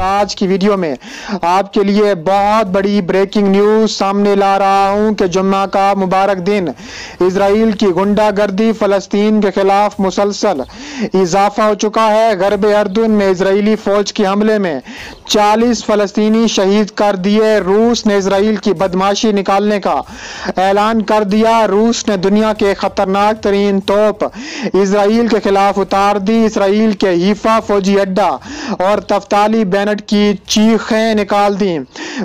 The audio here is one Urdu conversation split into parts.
آج کی ویڈیو میں آپ کے لیے بہت بڑی بریکنگ نیوز سامنے لا رہا ہوں کہ جمعہ کا مبارک دن اسرائیل کی غنڈہ گردی فلسطین کے خلاف مسلسل اضافہ ہو چکا ہے۔ غرب اردن میں اسرائیلی فوج کے حملے میں 40 فلسطینی شہید کر دیے۔ روس نے اسرائیل کی بدماشی نکالنے کا اعلان کر دیا۔ روس نے دنیا کے خطرناک ترین توپ اسرائیل کے خلاف اتار دی۔ اسرائیل کے حیفا فوجی اڈہ اور تفتالی بینٹ کی چیخیں نکال دیں۔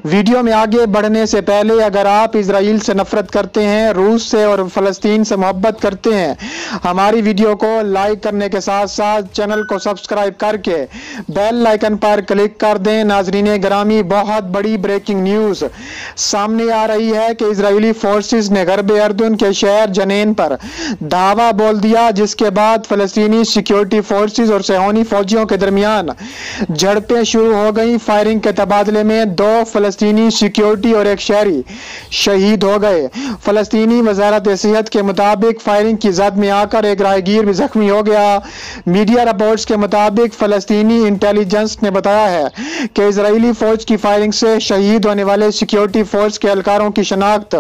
ویڈیو میں آگے بڑھنے سے پہلے اگر آپ اسرائیل سے نفرت کرتے ہیں، روس سے اور فلسطین سے محبت کرتے ہیں، ہماری ویڈیو کو لائک کرنے کے ساتھ ساتھ چینل کو سبسکرائب کر کے بیل آئیکن پر کلک کر دیں۔ ناظرین گرامی، بہت بڑی بریکنگ نیوز سامنے آ رہی ہے کہ اسرائیلی فورسز نے غرب اردن کے شہر جنین پر دھاوا بول دیا، جس کے بعد فلسطینی سیکیورٹی فورسز اور صہیونی فوجیوں کے درمیان جھڑپیں شروع ہو گئیں۔ فائرنگ کے تبادلے میں 2 فلسطینی سیکیورٹی اور 1 شہری شہید ہو گئے۔ فلسطینی وزارت صحت کے مطابق فائرنگ کی زد میں آ کر 1 راہگیر بھی زخمی ہو گیا۔ میڈیا رپورٹس کے مطابق فلسطینی انٹیلیجنس نے بتایا ہے کہ اسرائیلی فوج کی فائرنگ سے شہید ہونے والے سیکیورٹی فورس کے اہلکاروں کی شناخت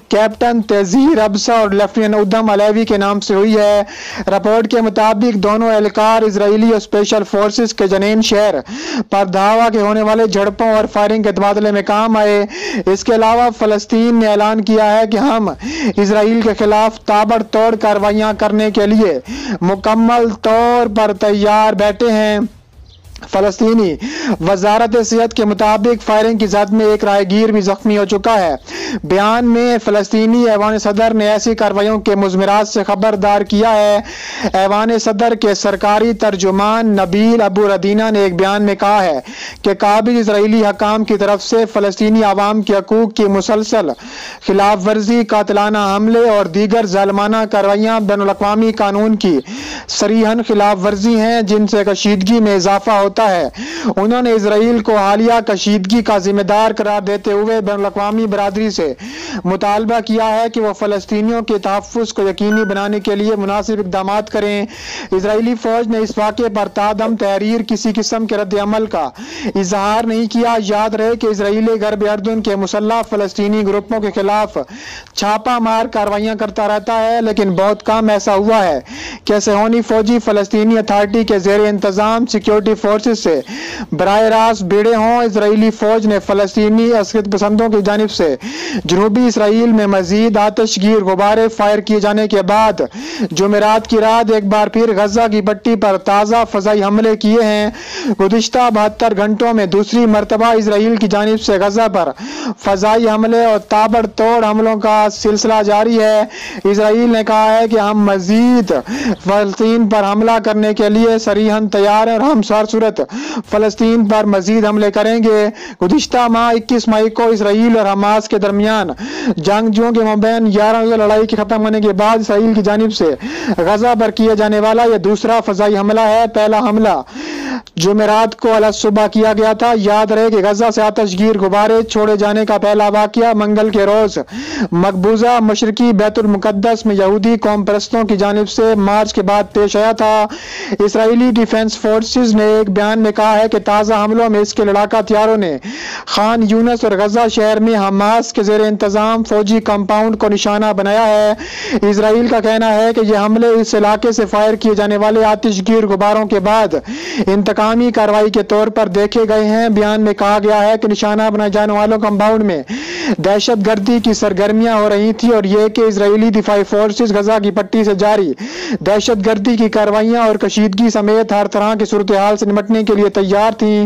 کیپٹن تیزیر ابسا اور لیفٹیننٹ ادم علیوی کے نام سے ہوئی ہے۔ رپورٹ کے مطابق دونوں اہلکار اسرائیلی اور اسپیشل فورسز کے جنین شہر پر دھاوا کے ہونے والے جھڑپوں اور فائرنگ کے تبادلے میں کام آئے۔ اس کے علاوہ فلسطین نے اعلان کیا ہے کہ ہم اسرائیل کے خلاف تابڑ توڑ کارروائیاں کرنے کے لیے مکمل طور پر تیار بیٹھے ہیں۔ فلسطینی وزارت صحت کے مطابق فائرنگ کی زد میں 1 راہگیر بھی زخمی ہو چکا ہے۔ بیان میں فلسطینی ایوان صدر نے ایسی کارروائیوں کے مضمرات سے خبردار کیا ہے۔ ایوان صدر کے سرکاری ترجمان نبیل ابو ردینہ نے ایک بیان میں کہا ہے کہ قابض اسرائیلی حکام کی طرف سے فلسطینی عوام کے حقوق کی مسلسل خلاف ورزی، قاتلانہ حملے اور دیگر ظالمانہ کارروائیاں بین الاقوامی قانون کی صریحاً خلاف ورزی ہیں، جن سے کشیدگی میں اضافہ ہوتا ہے۔ انہوں نے اسرائیل کو حالیہ کشیدگی کا ذمہ دار قرار دیتے ہوئے بین الاقوامی برادری سے مطالبہ کیا ہے کہ وہ فلسطینیوں کے تحفظ کو یقینی بنانے کے لیے مناسب اقدامات کریں۔ اسرائیلی فوج نے اس واقعے پر تادم تحریر کسی قسم کے رد عمل کا اظہار نہیں کیا۔ یاد رہے کہ اسرائیل غرب اردن کے مسلح فلسطینی گروپوں کے خلاف چھاپا مار کارروائیاں کرتا رہتا ہے، لیکن بہت کم ایسا ہوا ہے کہ صہیونی فوجی فلسطینی اتھارٹی کے زیر انتظام سیکیورٹی فورسز سے براہ راست بھیڑے ہوں۔ اسرائیلی فوج نے فلسطینی عسکریت پسندوں کی جانب سے جنوبی اسرائیل میں مزید آتش گیر غبارے فائر کیے جانے کے بعد جمعرات کی رات ایک بار پھر غزہ کی پٹی پر تازہ فضائی حملے کیے ہیں۔ گزشتہ 72 گھنٹوں میں دوسری مرتبہ اسرائیل کی جانب سے غزہ پر فضائی حملے اور تابڑ توڑ حملوں کا سلسلہ جاری ہے۔ اسرائیل نے کہا ہے کہ ہم مزید فلسطین پر حملہ کرنے کے لیے صریحاً تیار ہیں اور ہم ہر صورت فلسطین پر مزید حملے کریں گے۔ گزشتہ ماہ 21 مئی کو اسرائیل اور حماس کے درمیان جنگجوؤں کے مابین 11 روزہ لڑائی کے ختم ہونے کے بعد اسرائیل کی جانب سے غزہ پر کیے جانے والا یہ دوسرا فضائی حملہ ہے۔ پہلا حملہ جمعرات کو صبح کیا گیا تھا۔ یاد رہے کہ غزہ سے آتش گیر غبارے چھوڑے جانے کا پہلا واقعہ منگل کے روز مقبوضہ مشرقی بیت المقدس میں یہودی قوم پرستوں کی جانب سے مارچ کے بعد پیش آیا تھا۔ اسرائیلی ڈیفنس فورسز نے ایک بیان میں کہا ہے کہ تازہ حملوں میں اس کے لڑاکا ہتھیاروں نے خان یونس اور غزہ شہر میں حماس کے زیر انتظام فوجی کمپاؤنڈ کو نشانہ بنایا ہے۔ اسرائیل کا کہنا ہے کہ یہ حملے اس علاقے سے فائر کیے جانے والے آتش گیر غباروں کے بعد انتقامی کارروائی کے طور پر دیکھے گئے ہیں۔ بیان میں کہا گیا ہے کہ نشانہ بنائے جانے والوں کمپاؤنڈ میں دہشت گردی کی سرگرمیاں ہو رہی تھی اور یہ کہ اسرائیلی دفاعی فورسز غزہ کی پٹی سے جاری دہشت گردی کی کارروائیاں اور کشیدگی سمیت ہر طرح کی صورتحال سے نمٹنے کے لیے تیار تھیں۔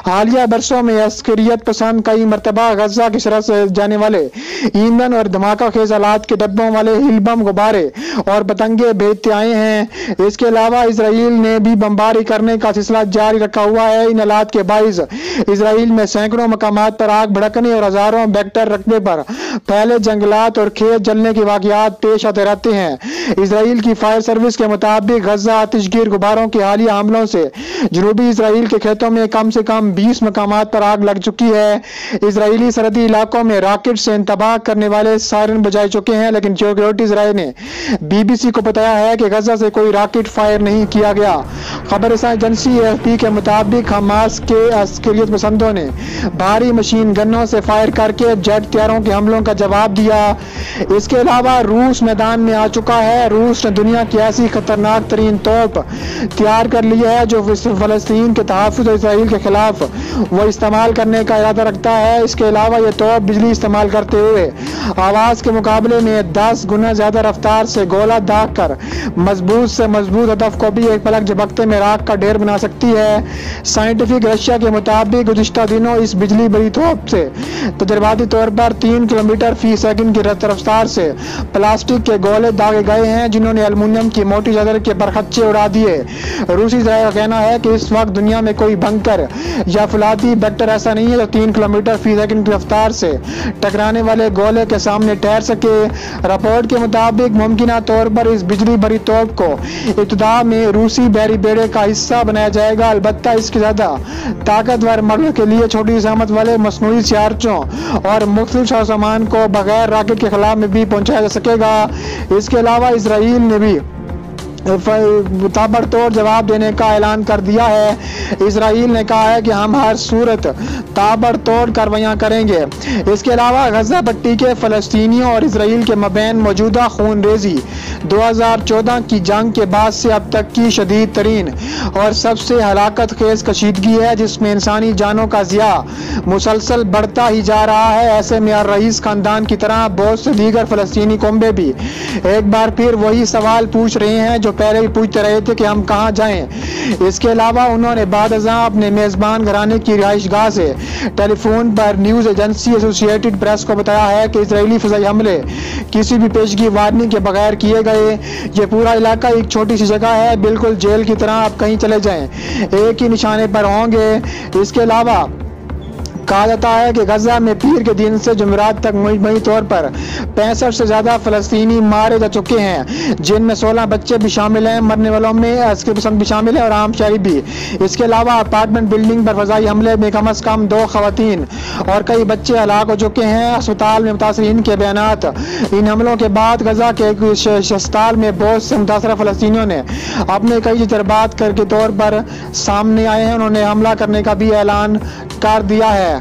حالیہ برسوں میں عسکریت پسند کئی مرتبہ غزہ کی سرحد سے جانے والے ایندھن اور دھماکہ خیز آلات کے ڈبوں والے ہیل بم غبارے اور پتنگیں بھیجتے آئے ہیں۔ اس کے علاوہ اسرائیل نے بھی بمباری کرنے کا سلسلہ جاری رکھا ہوا ہے۔ ان حالات کے باعث اسرائیل میں سینکڑوں مقامات پر آگ بھڑکنے اور ہزاروں بیکٹر رقبے پر پھیلے جنگلات اور کھیت جلنے کے واقعات پیش آتے رہتے ہیں۔ اسرائیل کی فائر سروس کے مطابق غزہ آتش گیر غباروں کے حالیہ حملوں سے جنوبی اسرائیل کے کھیتوں میں کم سے کم 20 مقامات پر آگ لگ چکی ہے۔ اسرائیلی سرحدی علاقوں میں راکٹ سے انتباہ کرنے والے سائرن بجائے چکے ہیں، لیکن سیکیورٹی ذرائع نے BBC کو بتایا ہے کہ غزہ سے کوئی راکٹ فائر نہیں کیا گیا۔ خبر رساں ایجنسی AFP کے مطابق حماس کے عسکریت پسندوں نے بھاری مشین گنوں سے فائر کر کے جیٹ طیاروں کے حملوں کا جواب دیا۔ اس کے علاوہ روس میدان میں آ چکا ہے۔ روس نے دنیا کی ایسی خطرناک ترین توپ تیار کر لی ہے جو فلسطین کے تحفظ اور اسرائیل کے خلاف وہ استعمال کرنے کا ارادہ رکھتا ہے۔ اس کے علاوہ یہ توپ بجلی استعمال کرتے ہوئے آواز کے مقابلے میں 10 گنا زیادہ رفتار سے گولہ داغ کر مضبوط سے مضبوط ہدف کو بھی ایک پلک جھپکتے میں راکھ کا ڈھیر بنا سکتی ہے۔ سائنٹیفک رشیا کے مطابق گزشتہ دنوں اس بجلی بری توپ سے تجرباتی طور پر 3 کلومیٹر فی سیکنڈ کی رفتار سے پلاسٹک کے گولے داغے گئے ہیں جنہوں نے المونیم کی موٹی چادر کے پرخچے اڑا دیے۔ روسی ذرائع کا کہنا ہے کہ اس وقت دنیا میں کوئی بنکر یا فولادی ویکٹر ایسا نہیں ہے جو 3 کلومیٹر فی سیکنڈ کی رفتار سے ٹکرانے والے گولے کے سامنے ٹھہر سکے۔ رپورٹ کے مطابق ممکنہ طور پر اس بجلی بری توپ کو ابتدا میں روسی بحری بیڑے کا حصہ بنایا جائے گا، البتہ اس کے زیادہ طاقتور ماڈل کے لیے چھوٹی ضخامت والے مصنوعی سیارچوں اور مختلف سامان کو بغیر راکٹ کے خلا میں بھی پہنچایا جا سکے گا۔ اس کے علاوہ اسرائیل نے بھی تابڑ توڑ جواب دینے کا اعلان کر دیا ہے۔ اسرائیل نے کہا ہے کہ ہم ہر صورت تابڑ توڑ کارروائیاں کریں گے۔ اس کے علاوہ غزہ پٹی کے فلسطینیوں اور اسرائیل کے مابین موجودہ خون ریزی 2014 کی جنگ کے بعد سے اب تک کی شدید ترین اور سب سے ہلاکت خیز کشیدگی ہے، جس میں انسانی جانوں کا ضیاع مسلسل بڑھتا ہی جا رہا ہے۔ ایسے میں الرئیس خاندان کی طرح بہت سے دیگر فلسطینی قومیں بھی ایک بار پھر وہی سوال پوچھ رہے ہیں جو پہلے بھی پوچھتے رہے تھے کہ ہم کہاں جائیں۔ اس کے علاوہ انہوں نے بعد ازاں اپنے میزبان گھرانے کی رہائش گاہ سے ٹیلی فون پر نیوز ایجنسی ایسوسییٹڈ پریس کو بتایا ہے کہ اسرائیلی فضائی حملے کسی بھی پیشگی وارننگ کے بغیر کیے گئے۔ یہ پورا علاقہ ایک چھوٹی سی جگہ ہے، بالکل جیل کی طرح، آپ کہیں چلے جائیں ایک ہی نشانے پر ہوں گے۔ اس کے علاوہ کہا جاتا ہے کہ غزہ میں پیر کے دن سے جمعرات تک مجموعی طور پر 65 سے زیادہ فلسطینی مارے جا چکے ہیں، جن میں 16 بچے بھی شامل ہیں۔ مرنے والوں میں عسکری پسند بھی شامل ہیں اور عام شہری بھی۔ اس کے علاوہ اپارٹمنٹ بلڈنگ پر فضائی حملے میں کم از کم 2 خواتین اور کئی بچے ہلاک ہو چکے ہیں۔ اسپتال میں متاثرین کے بیانات۔ ان حملوں کے بعد غزہ کے اسپتال میں بہت سے متاثرہ فلسطینیوں نے اپنے کئی تجربات کے طور پر سامنے آئے ہیں، انہوں نے حملہ کرنے کا بھی اعلان کر دیا ہے۔